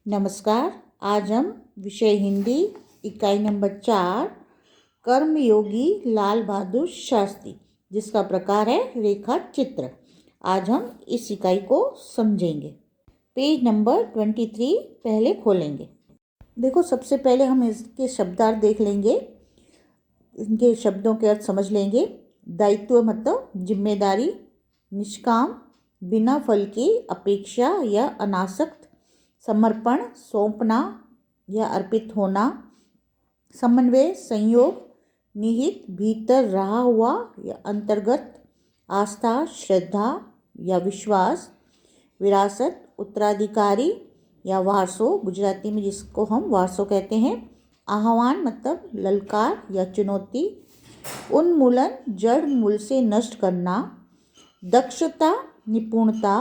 नमस्कार। आज हम विषय हिंदी इकाई नंबर 4 कर्मयोगी लाल बहादुर शास्त्री, जिसका प्रकार है रेखा चित्र। आज हम इस इकाई को समझेंगे। पेज नंबर 23 पहले खोलेंगे। देखो, सबसे पहले हम इसके शब्दार्थ देख लेंगे, इनके शब्दों के अर्थ समझ लेंगे। दायित्व मतलब जिम्मेदारी, निष्काम, बिना फल की अपेक्षा या अनासक्त, समर्पण, सौंपना या अर्पित होना, समन्वय, संयोग, निहित, भीतर रहा हुआ या अंतर्गत, आस्था, श्रद्धा या विश्वास, विरासत, उत्तराधिकारी या वारसो, गुजराती में जिसको हम वारसो कहते हैं, आह्वान मतलब ललकार या चुनौती, उन्मूलन, जड़ मूल से नष्ट करना, दक्षता, निपुणता,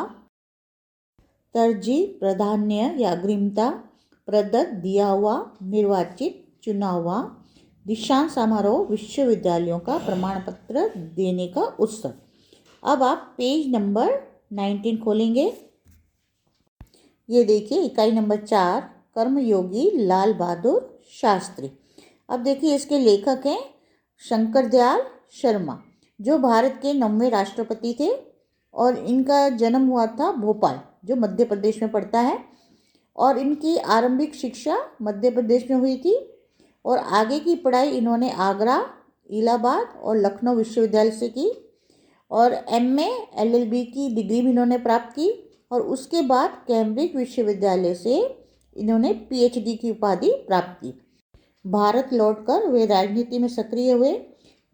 तरजीह, प्राधान्य या अग्रिमता, प्रदत्त, दिया हुआ, निर्वाचित, चुना हुआ, दीक्षांत समारोह, विश्वविद्यालयों का प्रमाण पत्र देने का उत्सव। अब आप पेज नंबर 19 खोलेंगे। ये देखिए, इकाई नंबर 4 कर्मयोगी लाल बहादुर शास्त्री। अब देखिए, इसके लेखक हैं शंकरदयाल शर्मा, जो भारत के 9वें राष्ट्रपति थे और इनका जन्म हुआ था भोपाल, जो मध्य प्रदेश में पड़ता है, और इनकी आरंभिक शिक्षा मध्य प्रदेश में हुई थी और आगे की पढ़ाई इन्होंने आगरा, इलाहाबाद और लखनऊ विश्वविद्यालय से की और एमए एलएलबी की डिग्री भी इन्होंने प्राप्त की और उसके बाद कैम्ब्रिज विश्वविद्यालय से इन्होंने पीएचडी की उपाधि प्राप्त की। भारत लौटकर वे राजनीति में सक्रिय हुए।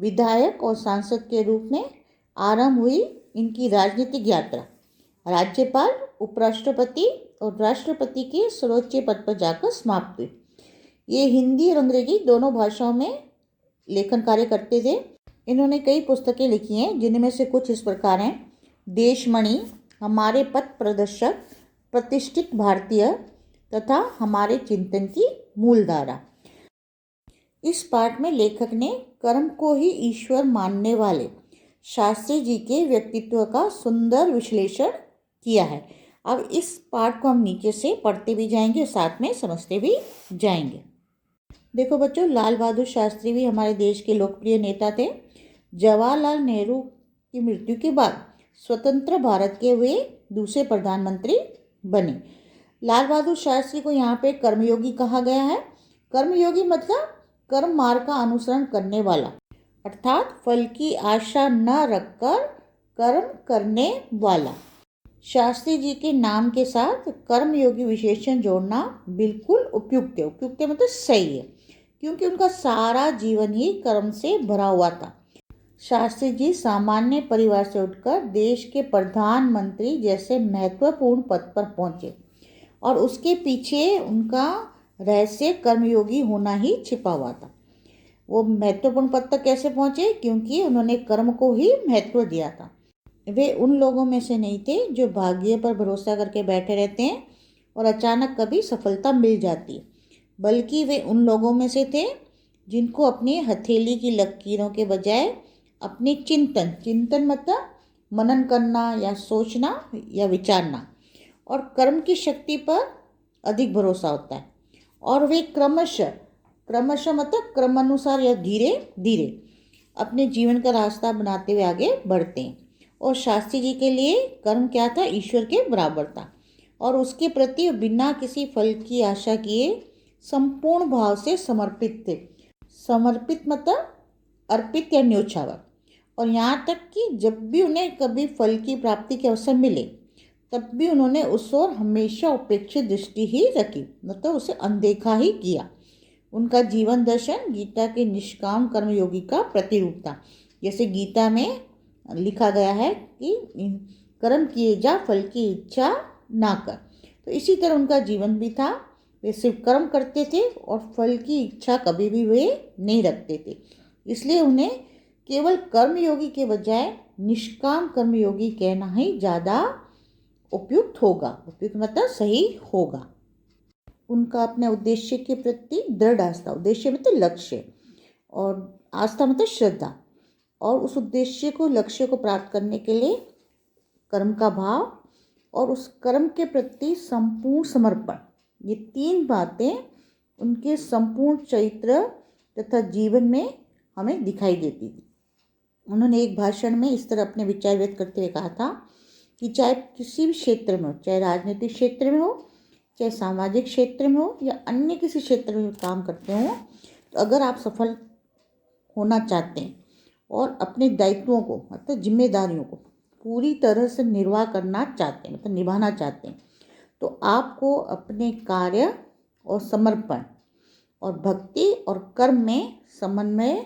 विधायक और सांसद के रूप में आरंभ हुई इनकी राजनीतिक यात्रा। राज्यपाल, उपराष्ट्रपति और राष्ट्रपति के सर्वोच्च पद पर जाकर समाप्त हुई। ये हिंदी और अंग्रेजी दोनों भाषाओं में लेखन कार्य करते थे। इन्होंने कई पुस्तकें लिखी हैं, जिनमें से कुछ इस प्रकार हैं: देशमणि, हमारे पथ प्रदर्शक, प्रतिष्ठित भारतीय तथा हमारे चिंतन की मूलधारा। इस पाठ में लेखक ने कर्म को ही ईश्वर मानने वाले शास्त्री जी के व्यक्तित्व का सुंदर विश्लेषण किया है। अब इस पाठ को हम नीचे से पढ़ते भी जाएंगे और साथ में समझते भी जाएंगे। देखो बच्चों, लाल बहादुर शास्त्री भी हमारे देश के लोकप्रिय नेता थे। जवाहरलाल नेहरू की मृत्यु के बाद स्वतंत्र भारत के वे दूसरे प्रधानमंत्री बने। लाल बहादुर शास्त्री को यहाँ पे कर्मयोगी कहा गया है। कर्मयोगी मतलब कर्म मार्ग का अनुसरण करने वाला, अर्थात फल की आशा न रखकर कर्म करने वाला। शास्त्री जी के नाम के साथ कर्मयोगी विशेषण जोड़ना बिल्कुल उपयुक्त है। उपयुक्त मतलब सही है, क्योंकि उनका सारा जीवन ही कर्म से भरा हुआ था। शास्त्री जी सामान्य परिवार से उठकर देश के प्रधानमंत्री जैसे महत्वपूर्ण पद पर पहुंचे और उसके पीछे उनका रहस्य कर्मयोगी होना ही छिपा हुआ था। वो महत्वपूर्ण पद तक कैसे पहुंचे? क्योंकि उन्होंने कर्म को ही महत्व दिया था। वे उन लोगों में से नहीं थे जो भाग्य पर भरोसा करके बैठे रहते हैं और अचानक कभी सफलता मिल जाती है, बल्कि वे उन लोगों में से थे जिनको अपनी हथेली की लकीरों के बजाय अपने चिंतन मतलब मनन करना या सोचना या विचारना और कर्म की शक्ति पर अधिक भरोसा होता है। और वे क्रमशः मतलब क्रमानुसार या धीरे धीरे अपने जीवन का रास्ता बनाते हुए आगे बढ़ते हैं। और शास्त्री जी के लिए कर्म क्या था? ईश्वर के बराबर था और उसके प्रति बिना किसी फल की आशा किए संपूर्ण भाव से समर्पित थे। समर्पित मतलब अर्पित या न्योछावर। और यहाँ तक कि जब भी उन्हें कभी फल की प्राप्ति के अवसर मिले, तब भी उन्होंने उस ओर हमेशा उपेक्षित दृष्टि ही रखी, मतलब उसे अनदेखा ही किया। उनका जीवन दर्शन गीता के निष्काम कर्मयोगी का प्रतिरूप था। जैसे गीता में लिखा गया है कि कर्म किए जा, फल की इच्छा ना कर। तो इसी तरह उनका जीवन भी था। वे सिर्फ कर्म करते थे और फल की इच्छा कभी भी वे नहीं रखते थे। इसलिए उन्हें केवल कर्मयोगी के बजाय निष्काम कर्मयोगी कहना ही ज़्यादा उपयुक्त होगा। उपयुक्त मतलब सही होगा। उनका अपने उद्देश्य के प्रति दृढ़ आस्था, उद्देश्य मतलब लक्ष्य, और आस्था मतलब श्रद्धा, और उस उद्देश्य को, लक्ष्य को प्राप्त करने के लिए कर्म का भाव और उस कर्म के प्रति संपूर्ण समर्पण ये 3 बातें उनके संपूर्ण चरित्र तथा जीवन में हमें दिखाई देती थी। उन्होंने एक भाषण में इस तरह अपने विचार व्यक्त करते हुए कहा था कि चाहे किसी भी क्षेत्र में हो, चाहे राजनीतिक क्षेत्र में हो, चाहे सामाजिक क्षेत्र में हो या अन्य किसी क्षेत्र में काम करते हो, तो अगर आप सफल होना चाहते हैं और अपने दायित्वों को मतलब जिम्मेदारियों को पूरी तरह से निर्वाह करना चाहते हैं मतलब निभाना चाहते हैं, तो आपको अपने कार्य और समर्पण और भक्ति और कर्म में समन्वय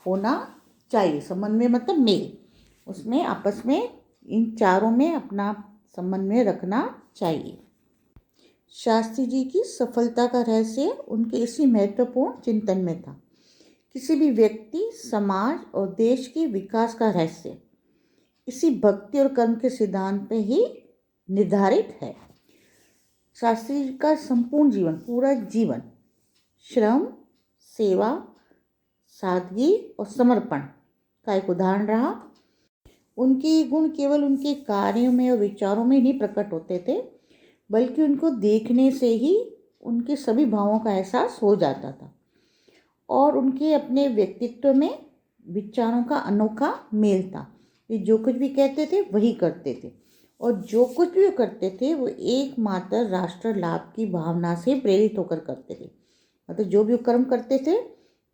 होना चाहिए। समन्वय मतलब मेल, उसमें आपस में इन चारों में अपना समन्वय रखना चाहिए। शास्त्री जी की सफलता का रहस्य उनके इसी महत्वपूर्ण चिंतन में था। किसी भी व्यक्ति, समाज और देश के विकास का रहस्य इसी भक्ति और कर्म के सिद्धांत पे ही निर्धारित है। शास्त्री जी का संपूर्ण जीवन, पूरा जीवन श्रम, सेवा, सादगी और समर्पण का एक उदाहरण रहा। उनके गुण केवल उनके कार्यों में और विचारों में नहीं प्रकट होते थे, बल्कि उनको देखने से ही उनके सभी भावों का एहसास हो जाता था और उनके अपने व्यक्तित्व में विचारों का अनोखा मेल था। वे जो कुछ भी कहते थे वही करते थे और जो कुछ भी करते थे वो एकमात्र राष्ट्र लाभ की भावना से प्रेरित होकर करते थे। मतलब जो भी वो कर्म करते थे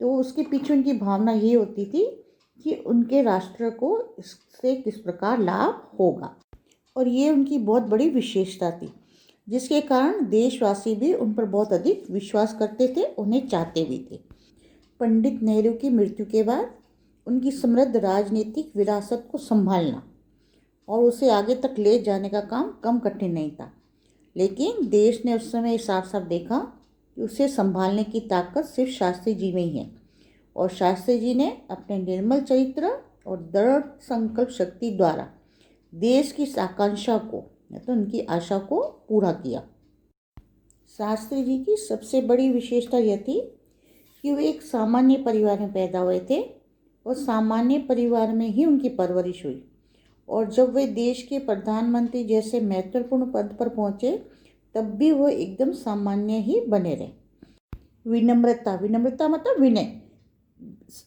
तो उसके पीछे उनकी भावना ये होती थी कि उनके राष्ट्र को इससे किस प्रकार लाभ होगा, और ये उनकी बहुत बड़ी विशेषता थी, जिसके कारण देशवासी भी उन पर बहुत अधिक विश्वास करते थे, उन्हें चाहते भी थे। पंडित नेहरू की मृत्यु के बाद उनकी समृद्ध राजनीतिक विरासत को संभालना और उसे आगे तक ले जाने का काम कम कठिन नहीं था, लेकिन देश ने उस समय साफ साफ देखा कि उसे संभालने की ताकत सिर्फ शास्त्री जी में ही है, और शास्त्री जी ने अपने निर्मल चरित्र और दृढ़ संकल्प शक्ति द्वारा देश की इस आकांक्षा को तो उनकी आशा को पूरा किया। शास्त्री जी की सबसे बड़ी विशेषता यह थी कि वे एक सामान्य परिवार में पैदा हुए थे और सामान्य परिवार में ही उनकी परवरिश हुई, और जब वे देश के प्रधानमंत्री जैसे महत्वपूर्ण पद पर पहुंचे तब भी वो एकदम सामान्य ही बने रहे। विनम्रता, विनम्रता मतलब विनय,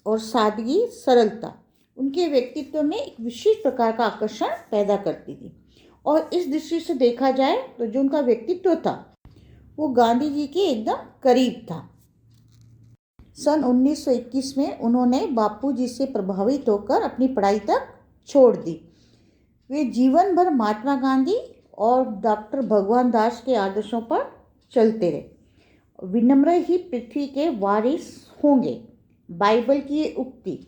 और सादगी, सरलता उनके व्यक्तित्व में एक विशेष प्रकार का आकर्षण पैदा करती थी। और इस दृष्टि से देखा जाए तो जो उनका व्यक्तित्व था वो गांधी जी के एकदम करीब था। सन 1921 में उन्होंने बापू जी से प्रभावित होकर अपनी पढ़ाई तक छोड़ दी। वे जीवन भर महात्मा गांधी और डॉक्टर भगवान दास के आदर्शों पर चलते रहे। विनम्र ही पृथ्वी के वारिस होंगे, बाइबल की ये उक्ति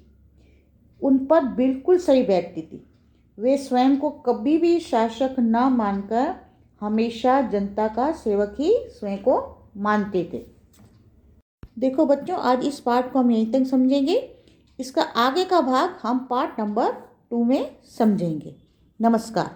उन पर बिल्कुल सही बैठती थी। वे स्वयं को कभी भी शासक न मानकर हमेशा जनता का सेवक ही स्वयं को मानते थे। देखो बच्चों, आज इस पाठ को हम यहीं तक समझेंगे। इसका आगे का भाग हम पार्ट नंबर 2 में समझेंगे। नमस्कार।